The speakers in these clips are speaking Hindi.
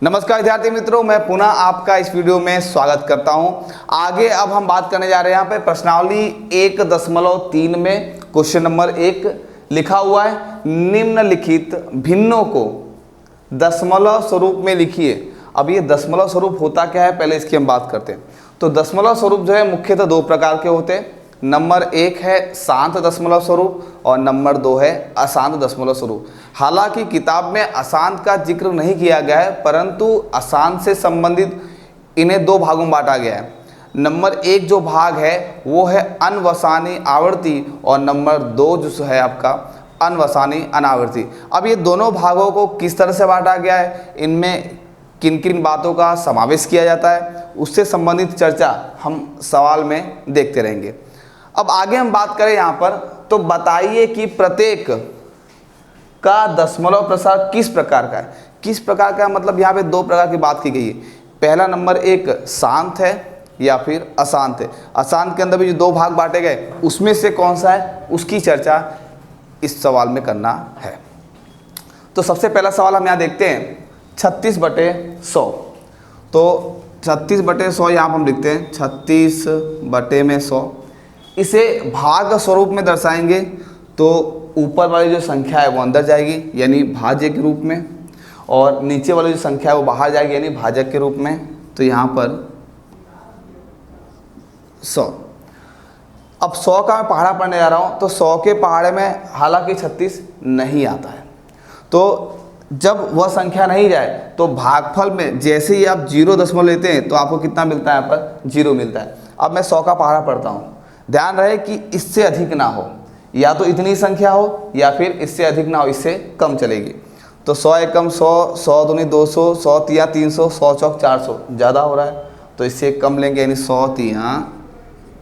नमस्कार विद्यार्थी मित्रों, मैं पुनः आपका इस वीडियो में स्वागत करता हूं। आगे अब हम बात करने जा रहे हैं यहाँ पे प्रश्नावली 1.3 में क्वेश्चन नंबर 1 लिखा हुआ है, निम्नलिखित भिन्नों को दशमलव स्वरूप में लिखिए। अब ये दशमलव स्वरूप होता क्या है, पहले इसकी हम बात करते हैं। तो दशमलव स्वरूप जो है मुख्यतः दो प्रकार के होते हैं। नंबर 1 है शांत दशमलव स्वरूप और नंबर 2 है अशांत दशमलव स्वरूप। हालांकि किताब में अशांत का जिक्र नहीं किया गया है, परंतु अशांत से संबंधित इन्हें दो भागों में बांटा गया है। नंबर 1 जो भाग है वो है अनवसानी आवर्ती और नंबर 2 जो है आपका अनवसानी अनावर्ती। अब ये दोनों भागों को किस तरह से बांटा गया है, इनमें किन किन बातों का समावेश किया जाता है, उससे संबंधित चर्चा हम सवाल में देखते रहेंगे। अब आगे हम बात करें यहाँ पर, तो बताइए कि प्रत्येक का दशमलव प्रसार किस प्रकार का है। किस प्रकार का मतलब यहाँ पे दो प्रकार की बात की गई है। पहला नंबर 1 शांत है या फिर अशांत है। अशांत के अंदर भी जो दो भाग बांटे गए उसमें से कौन सा है, उसकी चर्चा इस सवाल में करना है। तो सबसे पहला सवाल हम यहाँ देखते हैं 36/100। तो 36/100 यहाँ पर हम लिखते हैं 36/100। इसे भाग स्वरूप में दर्शाएंगे तो ऊपर वाली जो संख्या है वो अंदर जाएगी यानी भाज्य के रूप में, और नीचे वाली जो संख्या है वो बाहर जाएगी यानी भाजक के रूप में। तो यहाँ पर 100। अब 100 का मैं पहाड़ा पढ़ने जा रहा हूँ, तो 100 के पहाड़े में हालांकि 36 नहीं आता है। तो जब वह संख्या नहीं जाए तो भागफल में जैसे ही आप 0 दशमलव लेते हैं तो आपको कितना मिलता है, यहाँ पर 0 मिलता है। अब मैं 100 का पहाड़ा पढ़ता हूँ, ध्यान रहे कि इससे अधिक ना हो, या तो इतनी संख्या हो या फिर इससे अधिक ना हो, इससे कम चलेगी। तो 100 एकम 100, 100 दूनी 200, 100 तिया 300, 100 चौक 400, ज़्यादा हो रहा है तो इससे कम लेंगे यानी 100 तिया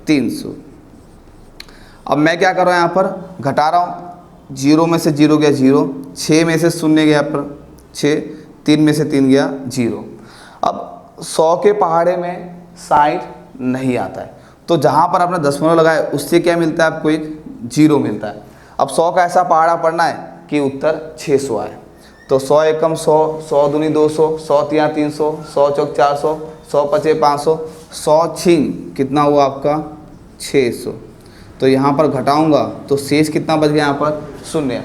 300। अब मैं क्या कर रहा हूँ, यहाँ पर घटा रहा हूँ। 0 में से 0 गया 0, 6 में से 0 गया पर 6, 3 में से 3 गया 0। अब 100 के पहाड़े में 60 नहीं आता है, तो जहाँ पर आपने दशमलव लगाया उससे क्या मिलता है, आपको एक 0 मिलता है। अब 100 का ऐसा पहाड़ा पढ़ना है कि उत्तर 600 आए। तो 100 एकम 100, 100 दूनी 200, 100 तिया 300, 100 चौक 400, 100 पचे 500, 100 छीन कितना हुआ आपका 600। तो यहाँ पर घटाऊंगा तो शेष कितना बच गया, यहाँ पर 0।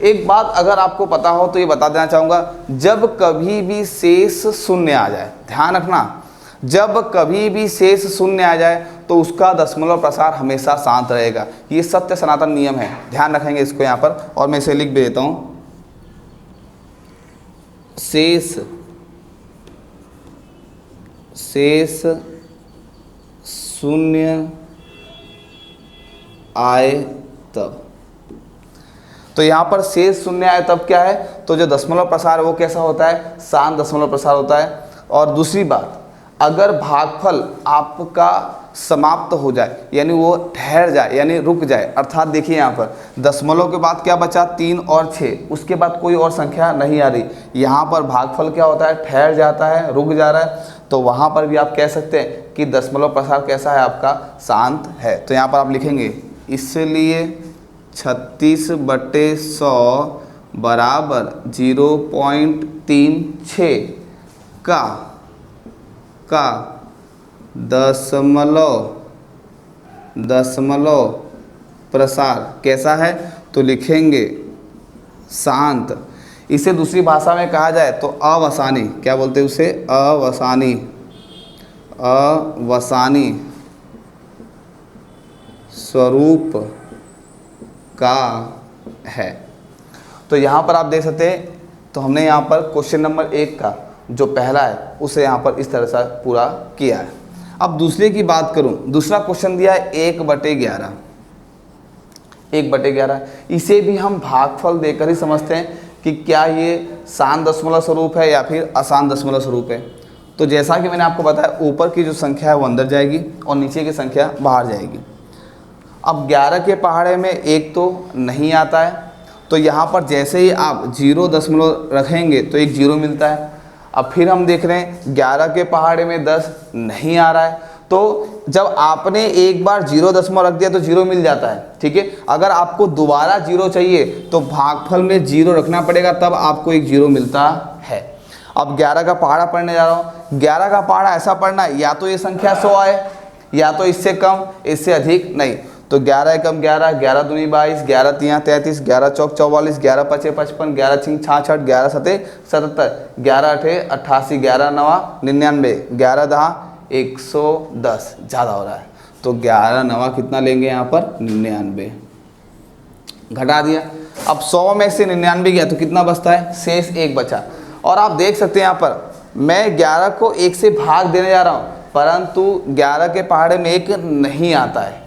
एक बात अगर आपको पता हो तो ये बता देना चाहूँगा, जब कभी भी शेष 0 आ जाए, ध्यान रखना, जब कभी भी शेष 0 आ जाए तो उसका दशमलव प्रसार हमेशा शांत रहेगा। ये सत्य सनातन नियम है, ध्यान रखेंगे इसको यहाँ पर। और मैं इसे लिख भी देता हूँ, शेष 0 आए तब। तो यहाँ पर शेष 0 आए तब क्या है, तो जो दशमलव प्रसार है वो कैसा होता है, शांत दशमलव प्रसार होता है। और दूसरी बात, अगर भागफल आपका समाप्त हो जाए यानी वो ठहर जाए यानी रुक जाए, अर्थात देखिए यहाँ पर दशमलव के बाद क्या बचा 3 और 6, उसके बाद कोई और संख्या नहीं आ रही, यहाँ पर भागफल क्या होता है, ठहर जाता है, रुक जा रहा है। तो वहाँ पर भी आप कह सकते हैं कि दशमलव प्रसार कैसा है, आपका शांत है। तो यहाँ पर आप लिखेंगे, इसलिए 36/100 बराबर 0.36 का दशमलव प्रसार कैसा है, तो लिखेंगे शांत। इसे दूसरी भाषा में कहा जाए तो अवसानी, क्या बोलते हैं उसे, अवसानी स्वरूप का है। तो यहाँ पर आप देख सकते हैं, तो हमने यहाँ पर क्वेश्चन नंबर 1 का जो पहला है उसे यहाँ पर इस तरह से पूरा किया है। अब दूसरे की बात करूँ, दूसरा क्वेश्चन दिया है 1/11। 1/11 इसे भी हम भागफल देकर ही समझते हैं कि क्या ये शांत दशमलव स्वरूप है या फिर अशांत दशमलव स्वरूप है। तो जैसा कि मैंने आपको बताया, ऊपर की जो संख्या है वो अंदर जाएगी और नीचे की संख्या बाहर जाएगी। अब 11 के पहाड़े में 1 तो नहीं आता है, तो यहाँ पर जैसे ही आप 0 दशमलव रखेंगे तो एक 0 मिलता है। अब फिर हम देख रहे हैं 11 के पहाड़े में 10 नहीं आ रहा है, तो जब आपने एक बार 0 दशमलव रख दिया तो 0 मिल जाता है, ठीक है। अगर आपको दोबारा 0 चाहिए तो भागफल में 0 रखना पड़ेगा, तब आपको एक 0 मिलता है। अब 11 का पहाड़ा पढ़ने जा रहा हूँ। 11 का पहाड़ा ऐसा पढ़ना है या तो ये संख्या 100 आए या तो इससे कम इससे अधिक नहीं। तो 11 एकम 11, 11 दूनी 22, 11 तिया 33, 11 चौक 44, 11 पचे 55, 11 छिंग 66, 11 सते 77, 11 अठे 88, 11 नवा 99, 11 दहा 110। ज़्यादा हो रहा है तो 11 नवा कितना लेंगे यहाँ पर 99, घटा दिया। अब 100 में से 99 गया तो कितना बचता है, शेष 1 बचा। और आप देख सकते हैं यहाँ पर मैं 11 को 1 से भाग देने जा रहा हूँ परंतु 11 के पहाड़े में 1 नहीं आता है।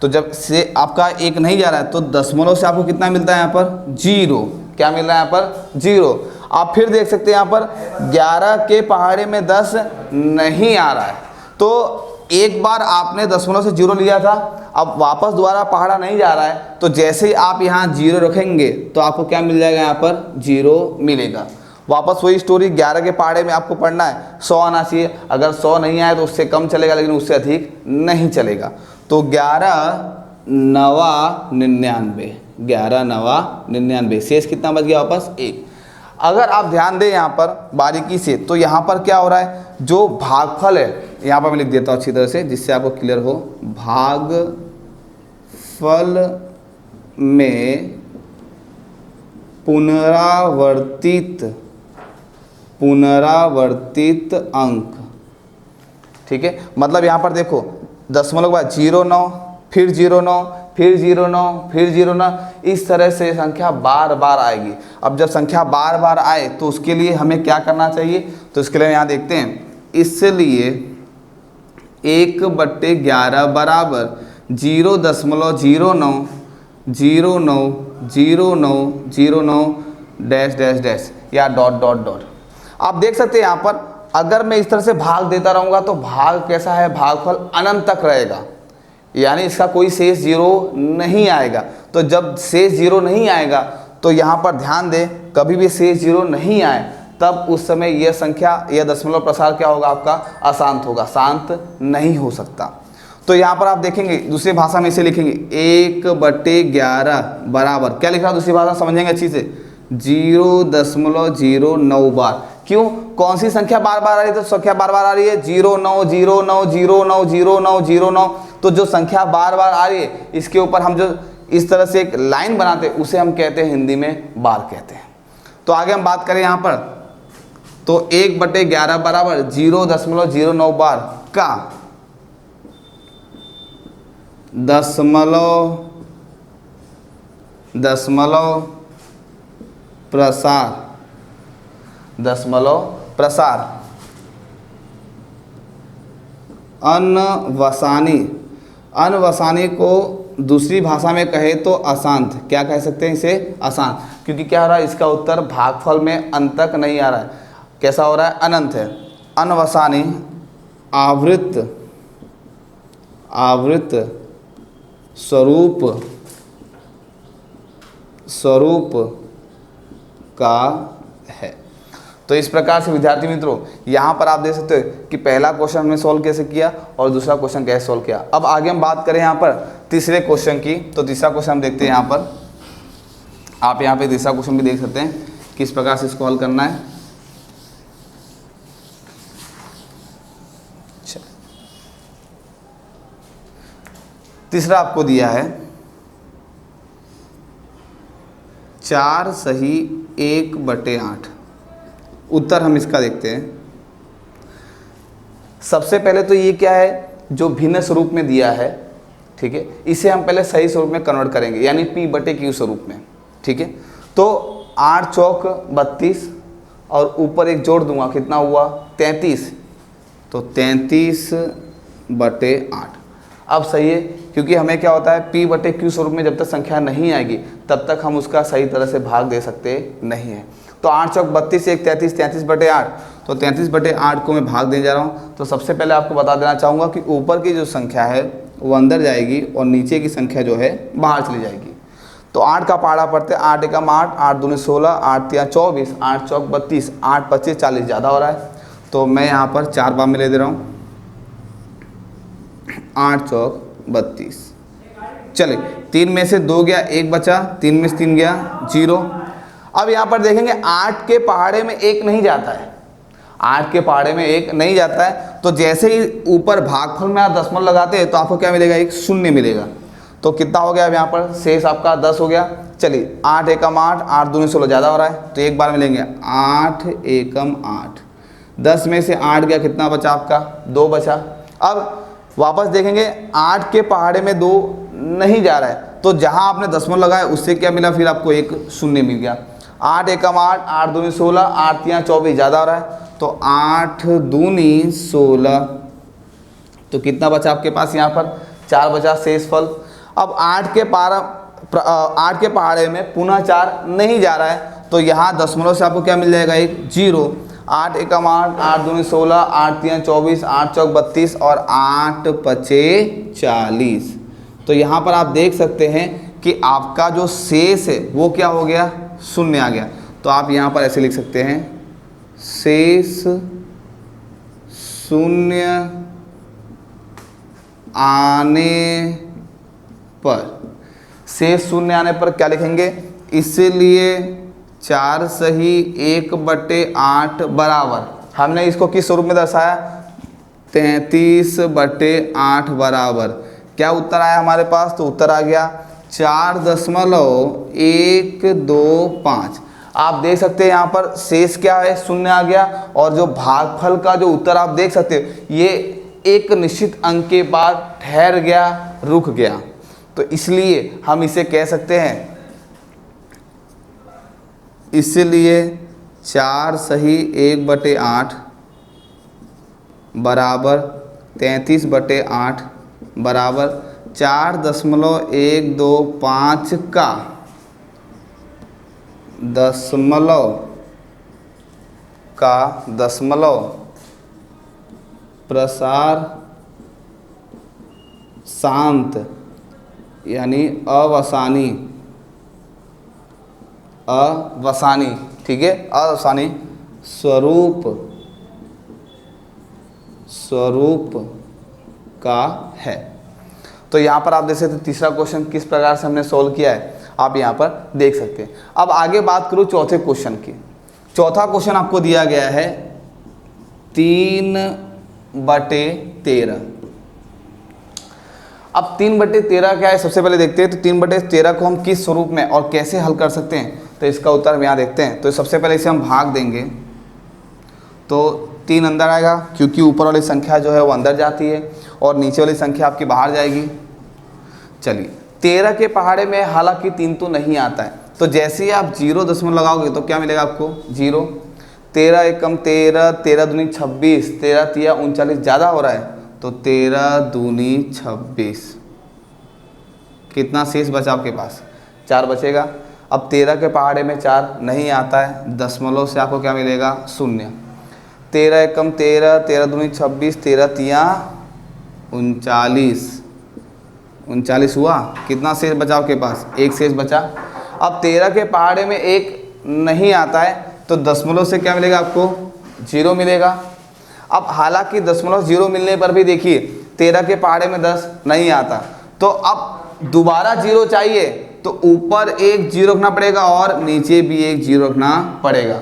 तो जब से आपका 1 नहीं जा रहा है तो दशमलव से आपको कितना मिलता है यहाँ पर 0। क्या मिल रहा है यहाँ पर 0। आप फिर देख सकते हैं यहाँ पर 11 के पहाड़े में 10 नहीं आ रहा है। तो एक बार आपने दशमलव से 0 लिया था, अब वापस दोबारा पहाड़ा नहीं जा रहा है तो जैसे ही आप यहाँ 0 रखेंगे तो आपको क्या मिल जाएगा, यहाँ पर 0 मिलेगा। वापस वही स्टोरी 11 के पहाड़े में आपको पढ़ना है 100 आना चाहिए। अगर 100 नहीं आए तो उससे कम चलेगा लेकिन उससे अधिक नहीं चलेगा। तो 11 नवा 99, 11 नवा 99, शेष कितना बच गया वापस 1। अगर आप ध्यान दें यहाँ पर बारीकी से तो यहाँ पर क्या हो रहा है, जो भागफल है यहाँ पर मैं लिख देता हूँ अच्छी तरह से जिससे आपको क्लियर हो। भागफल में पुनरावर्तित अंक, ठीक है। मतलब यहाँ पर देखो दशमलव के बाद 09 फिर 09 फिर 09 फिर 09, इस तरह से संख्या बार बार आएगी। अब जब संख्या बार बार आए तो उसके लिए हमें क्या करना चाहिए, तो इसके लिए यहाँ देखते हैं। इसलिए 1/11 बराबर 0.09090909 डैश डैश डैश या डॉट डॉट डॉट। आप देख सकते हैं यहाँ पर अगर मैं इस तरह से भाग देता रहूँगा तो भाग कैसा है, भागफल अनंत तक रहेगा, यानी इसका कोई शेष 0 नहीं आएगा। तो जब शेष 0 नहीं आएगा तो यहाँ पर ध्यान दें, कभी भी शेष 0 नहीं आए तब उस समय यह संख्या, यह दशमलव प्रसार क्या होगा आपका, अशांत होगा, शांत नहीं हो सकता। तो यहाँ पर आप देखेंगे दूसरी भाषा में इसे लिखेंगे 1/11 बराबर क्या लिख रहा है दूसरी भाषा समझेंगे अच्छी से, 0.09 बार। क्यों, कौन सी संख्या बार बार आ रही है, तो संख्या बार बार आ रही है 090909090909। तो जो संख्या बार बार आ रही है इसके ऊपर हम जो इस तरह से एक लाइन बनाते हैं उसे हम कहते हैं हिंदी में बार कहते हैं। तो आगे हम बात करें यहाँ पर तो 1/11 बराबर 0.09 बार का दशमलव प्रसार अनवसानी को दूसरी भाषा में कहे तो अशांत, क्या कह सकते हैं इसे, अशांत। क्योंकि क्या हो रहा है, इसका उत्तर भागफल में अंत तक नहीं आ रहा है, कैसा हो रहा है, अनंत है। अनवसानी आवृत स्वरूप का है। तो इस प्रकार से विद्यार्थी मित्रों यहाँ पर आप देख सकते हो कि पहला क्वेश्चन हमने सॉल्व कैसे किया और दूसरा क्वेश्चन कैसे सॉल्व किया। अब आगे हम बात करें यहाँ पर तीसरे क्वेश्चन की। तो तीसरा क्वेश्चन हम देखते हैं यहाँ पर, आप यहाँ पे तीसरा क्वेश्चन भी देख सकते हैं किस प्रकार से इसको हल करना है। तीसरा आपको दिया है 4 सही 1/8। उत्तर हम इसका देखते हैं। सबसे पहले तो ये क्या है, जो भिन्न स्वरूप में दिया है, ठीक है, इसे हम पहले सही स्वरूप में कन्वर्ट करेंगे यानी p/q स्वरूप में, ठीक है। तो 8 चौक 32 और ऊपर एक जोड़ दूंगा, कितना हुआ 33, तो 33/8। अब सही है क्योंकि हमें क्या होता है p/q स्वरूप में जब तक संख्या नहीं आएगी तब तक हम उसका सही तरह से भाग दे सकते नहीं है। तो 8 चौक 32 1 33, 33/8, तो 33/8 को मैं भाग देने जा रहा हूँ। तो सबसे पहले आपको बता देना चाहूँगा कि ऊपर की जो संख्या है वो अंदर जाएगी और नीचे की संख्या जो है बाहर चली जाएगी। तो 8 का पहाड़ा पड़ते 8 एकम 8, 8 दूनी 16, 8 तिया 24, 8 चौक 32, 8 25 40, ज़्यादा हो रहा है तो मैं यहाँ पर 4 बार में ले दे रहा हूँ, 8 चौक 32। चले 3 में से 2 गया, 1 बचा, 3 में से 3 गया 0। अब यहाँ पर देखेंगे 8 के पहाड़े में 1 नहीं जाता है, 8 के पहाड़े में 1 नहीं जाता है। तो जैसे ही ऊपर भागफल में आप दशमलव लगाते हैं तो आपको क्या मिलेगा, एक शून्य मिलेगा। तो कितना हो गया अब यहाँ पर शेष आपका 10 हो गया। चलिए 8 एकम 8, 8 दूनी 16 ज़्यादा हो रहा है तो एक बार मिलेंगे 8 एकम 8, 10 में से 8 गया, कितना बचा आपका 2 बचा। अब वापस देखेंगे 8 के पहाड़े में 2 नहीं जा रहा है तो जहाँ आपने दशमलव लगाया उससे क्या मिला, फिर आपको एक शून्य मिल गया। 8 एकम 8, 8 दूनी 16, 8 तिया 24 ज़्यादा हो रहा है तो 8 दूनी 16, तो कितना बचा आपके पास यहाँ पर 4 बचा शेषफल। अब 8 के पहाड़े में पुनः 4 नहीं जा रहा है तो यहाँ दशमलव से आपको क्या मिल जाएगा, एक 0। 8 एकम 8, 8 दूनी 16, 8 तिया 24, 8 चौक 32 और 8 पचे 40। तो यहाँ पर आप देख सकते हैं कि आपका जो शेष है वो क्या हो गया, शून्य आ गया। तो आप यहाँ पर ऐसे लिख सकते हैं, शेष शून्य आने पर, शेष शून्य आने पर क्या लिखेंगे, इसलिए 4 सही 1/8 बराबर, हमने इसको किस स्वरूप में दर्शाया, 33/8 बराबर। क्या उत्तर आया हमारे पास, तो उत्तर आ गया 4.125। आप देख सकते हैं यहाँ पर शेष क्या है, शून्य आ गया, और जो भागफल का जो उत्तर आप देख सकते हो ये एक निश्चित अंक के बाद ठहर गया, रुक गया। तो इसलिए हम इसे कह सकते हैं, इसलिए 4 सही 1/8 बराबर 33/8 बराबर 4.125 का दशमलव प्रसार शांत यानी अवसानी, ठीक है, अवसानी स्वरूप का है। तो यहाँ पर आप देख सकते हैं तीसरा क्वेश्चन किस प्रकार से हमने सोल्व किया है, आप यहाँ पर देख सकते हैं। अब आगे बात करूँ चौथे क्वेश्चन की। चौथा क्वेश्चन आपको दिया गया है 3/13। अब 3/13 क्या है, सबसे पहले देखते हैं। तो 3/13 को हम किस स्वरूप में और कैसे हल कर सकते हैं, तो इसका उत्तर हम यहाँ देखते हैं। तो सबसे पहले इसे हम भाग देंगे तो 3 अंदर आएगा, क्योंकि ऊपर वाली संख्या जो है वो अंदर जाती है और नीचे वाली संख्या आपकी बाहर जाएगी। चलिए 13 के पहाड़े में हालांकि 3 तो नहीं आता है, तो जैसे ही आप 0 दशमलव लगाओगे तो क्या मिलेगा आपको 0। 13 एकम 13, 13 दूनी 26, 13 तिया 39 ज़्यादा हो रहा है तो 13 दूनी 26, कितना शेष बचा आपके पास 4 बचेगा। अब 13 के पहाड़े में 4 नहीं आता है, दशमलव से आपको क्या मिलेगा 0। 13 एकम 13, 13 दूनी 26, 13 तिया 39 हुआ, कितना शेष बचा आपके पास, एक शेष बचा। अब 13 के पहाड़े में 1 नहीं आता है तो दशमलव से क्या मिलेगा आपको 0 मिलेगा। अब हालांकि दशमलव 0 मिलने पर भी देखिए 13 के पहाड़े में 10 नहीं आता, तो अब दोबारा 0 चाहिए तो ऊपर एक 0 रखना पड़ेगा और नीचे भी एक 0 रखना पड़ेगा।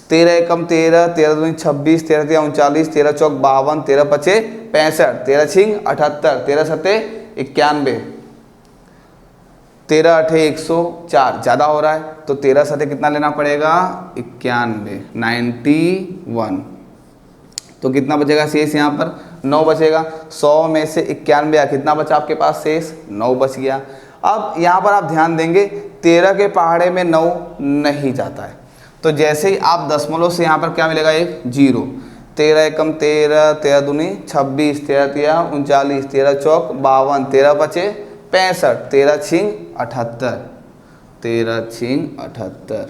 13 एकम 13, 13 दूनी 26, 13 तिया 39, 13 चौक 52, 13 पचे 65, 13 छिंग 78, 13 सत्ते 91, 13 अठे 104 ज़्यादा हो रहा है तो 13 सत्ते कितना लेना पड़ेगा 91, 91। तो कितना बचेगा शेष, यहाँ पर 9 बचेगा। 100 में से 91 कितना बचा आपके पास शेष, 9 बच गया। अब यहाँ पर आप ध्यान देंगे 13 के पहाड़े में 9 नहीं जाता है, तो जैसे ही आप दशमलव से यहाँ पर क्या मिलेगा एक 0। 13 एकम 13, 13 दूनी 26, 13 तिया 39, 13 चौक 52, 13 पचे 65, 13 छिंग 78, 13 छिंग 78।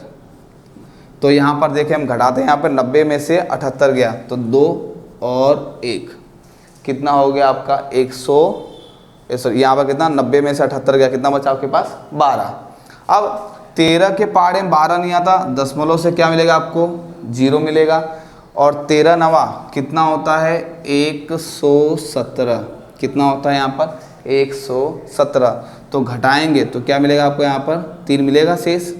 तो यहाँ पर देखें हम घटाते हैं, यहाँ पर 90 में से 78 गया तो 2 और 1 कितना हो गया आपका 100, यहाँ पर कितना 90 में से 78 गया, कितना बचा आपके पास 12। अब 13 के पहाड़े में 12 नहीं आता, दशमलव से क्या मिलेगा आपको 0 मिलेगा, और 13 नवा कितना होता है 117, कितना होता है यहाँ पर 117। तो घटाएंगे तो क्या मिलेगा आपको यहाँ पर 3 मिलेगा शेष।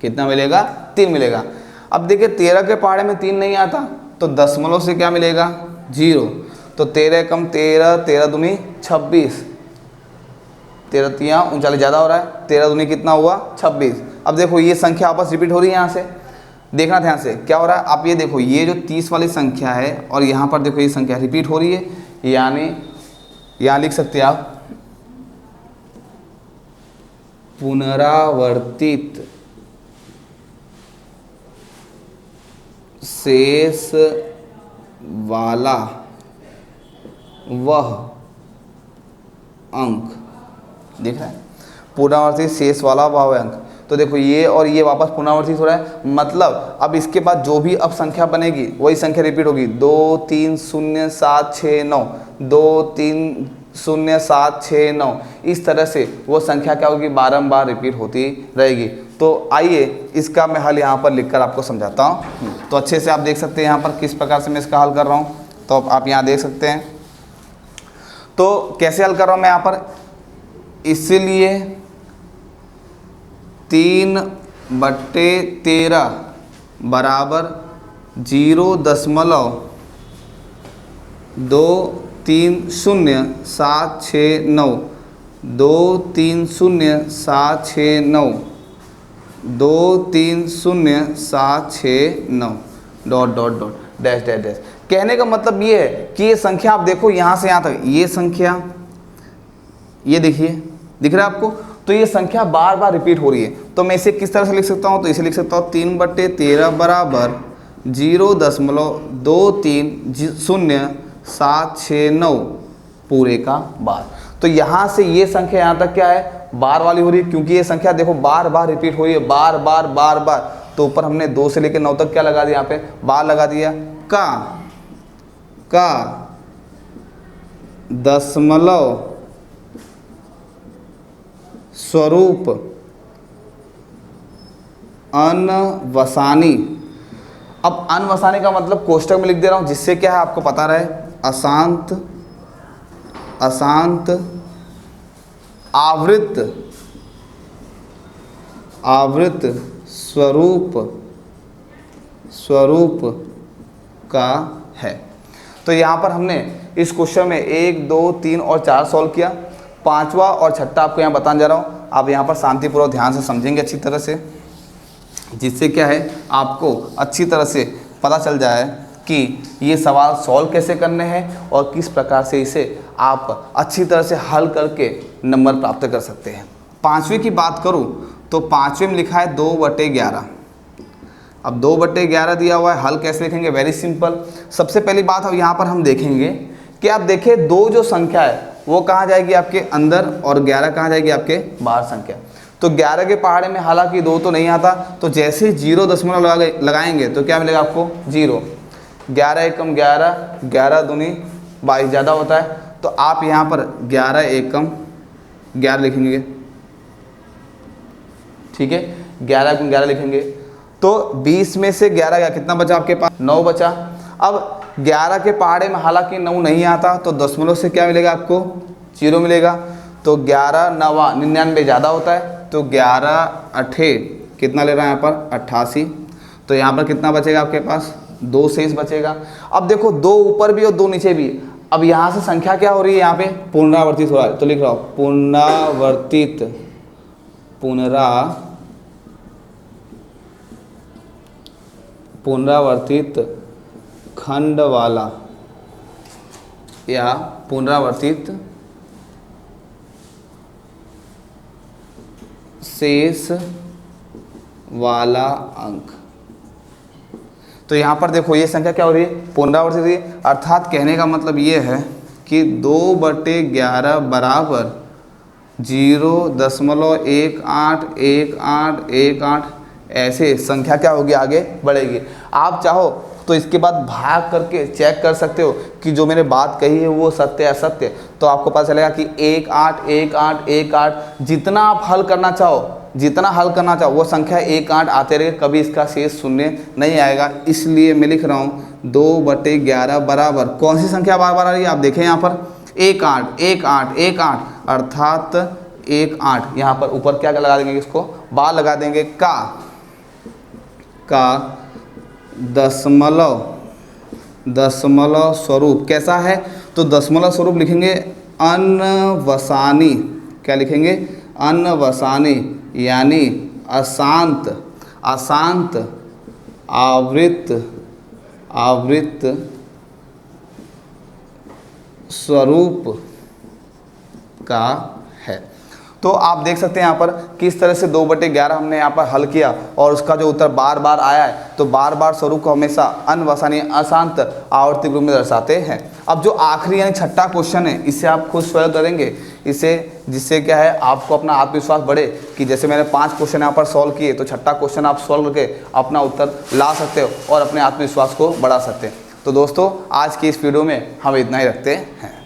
कितना मिलेगा? 3 मिलेगा। अब देखिए 13 के पहाड़े में 3 नहीं आता, तो दशमलव से क्या मिलेगा? 0। तो 13 कम 13, 13 दूनी 26, 13 तिया 39 ज़्यादा हो रहा है, 13 दूनी कितना हुआ? 26। अब देखो ये संख्या आपस रिपीट हो रही है, यहाँ से देखना ध्यान से क्या हो रहा है। आप ये देखो, ये जो 30 वाली संख्या है और यहाँ पर देखो ये संख्या रिपीट हो रही है, यानी यहाँ लिख सकते हैं आप पुनरावर्तित शेष वाला वह अंक, दिख रहा है? पुनरावर्तित शेष वाला वह अंक। तो देखो ये और ये वापस पुनरावर्तित हो रहा है, मतलब अब इसके बाद जो भी अब संख्या बनेगी वही संख्या रिपीट होगी। 2 3 0 7 6 9, 2 3 0 7 6 9, इस तरह से वो संख्या क्या होगी? बारंबार रिपीट होती रहेगी। तो आइए इसका मैं हल यहाँ पर लिखकर आपको समझाता हूँ। तो अच्छे से आप देख सकते हैं यहाँ पर किस प्रकार से मैं इसका हल कर रहा हूँ, तो आप यहाँ देख सकते हैं। तो कैसे हल कर रहा हूँ मैं यहाँ पर? इसलिए 3/13 बराबर 0.230769, 230,769, 230,769 dot dot dot dash dash dash. कहने का मतलब ये है कि ये संख्या आप देखो यहाँ से यहाँ तक, ये संख्या ये देखिए, दिख रहा है आपको? तो ये संख्या बार बार रिपीट हो रही है। तो मैं इसे किस तरह से लिख सकता हूँ? तो इसे लिख सकता हूँ 3/13 बराबर 0.230,769 पूरे का बार। तो यहाँ से ये संख्या यहाँ तक क्या है? बार वाली हो रही है, क्योंकि ये संख्या देखो बार बार रिपीट हो रही है, बार बार बार बार। तो ऊपर हमने 2 से लेकर 9 तक क्या लगा दिया? यहाँ पे बार लगा दिया। का दशमलव स्वरूप अनवसानी। अब अनवसानी का मतलब कोष्टक में लिख दे रहा हूं, जिससे क्या है आपको पता रहे। अशांत आवृत स्वरूप का है। तो यहाँ पर हमने इस क्वेश्चन में 1 2 3 और 4 सॉल्व किया। 5वां और 6ठा आपको यहाँ बताने जा रहा हूँ। आप यहाँ पर शांतिपूर्वक ध्यान से समझेंगे अच्छी तरह से, जिससे क्या है आपको अच्छी तरह से पता चल जाए कि ये सवाल सॉल्व कैसे करने हैं और किस प्रकार से इसे आप अच्छी तरह से हल करके नंबर प्राप्त कर सकते हैं। 5वीं की बात करूँ तो 5वें में लिखा है 2/11। अब 2/11 दिया हुआ है, हल कैसे लिखेंगे? Very simple. सबसे पहली बात अब यहाँ पर हम देखेंगे कि आप देखें 2 जो संख्या है वो कहाँ जाएगी? आपके अंदर, और 11 कहाँ जाएगी? आपके बाहर संख्या। तो 11 के पहाड़े में हालांकि 2 तो नहीं आता, तो जैसे 0 लगाएंगे तो क्या मिलेगा आपको? 0। 11 एकम 11, 11 दूनी 22 ज़्यादा होता है। तो आप यहाँ पर 11 एकम 11 लिखेंगे, ठीक है? 11 एकम 11 लिखेंगे तो 20 में से 11 गया, कितना बचा आपके पास? 9 बचा। अब 11 के पहाड़े में हालांकि 9 नहीं आता, तो दशमलव से क्या मिलेगा आपको? 0 मिलेगा। तो 11 9 99 ज़्यादा होता है, तो 11 8 कितना ले रहा है यहाँ पर? 88। तो यहाँ पर कितना बचेगा आपके पास? 2 शेष बचेगा। अब देखो 2 ऊपर भी और 2 नीचे भी। अब यहाँ से संख्या क्या हो रही है? यहाँ पे पुनरावर्तित हो रहा है, तो लिख रहा हूँ पुनरावर्तित खंड वाला या पुनरावर्तित शेष वाला अंक। तो यहाँ पर देखो ये संख्या क्या हो रही है? पुनरावर्तित हो रही है। अर्थात कहने का मतलब ये है कि 2/11 बराबर 0.181818 ऐसे संख्या क्या होगी? आगे बढ़ेगी। आप चाहो तो इसके बाद भाग करके चेक कर सकते हो कि जो मैंने बात कही है वो सत्य है असत्य। तो आपको पता चलेगा कि 1 8 1 8 1 8 जितना आप हल करना चाहो वो संख्या 1 8 आते रहे, कभी इसका शेष शून्य नहीं आएगा। इसलिए मैं लिख रहा हूँ 2/11 बराबर कौन सी संख्या बार बार आ रही है? आप देखें यहाँ पर 1 8 1 8 1 8, अर्थात 1 8। यहाँ पर ऊपर क्या लगा देंगे? इसको बार लगा देंगे। का का दशमलव स्वरूप कैसा है? तो दशमलव स्वरूप लिखेंगे अनवसानी। क्या लिखेंगे? अनवसानी, यानी अशांत आवृत्त स्वरूप का है। तो आप देख सकते हैं यहाँ पर किस तरह से 2/11 हमने यहाँ पर हल किया और उसका जो उत्तर बार बार आया है, तो बार बार स्वरूप को हमेशा अनवसानी अशांत आवर्ती रूप में दर्शाते हैं। अब जो आखिरी यानी छठा क्वेश्चन है, इसे आप खुद स्वयं करेंगे इसे, जिससे क्या है आपको अपना आत्मविश्वास बढ़े कि जैसे मैंने 5 क्वेश्चन यहाँ पर सॉल्व किए, तो छठा क्वेश्चन आप सॉल्व करके अपना उत्तर ला सकते हो और अपने आत्मविश्वास को बढ़ा सकते हैं। तो दोस्तों आज की इस वीडियो में हम इतना ही रखते हैं।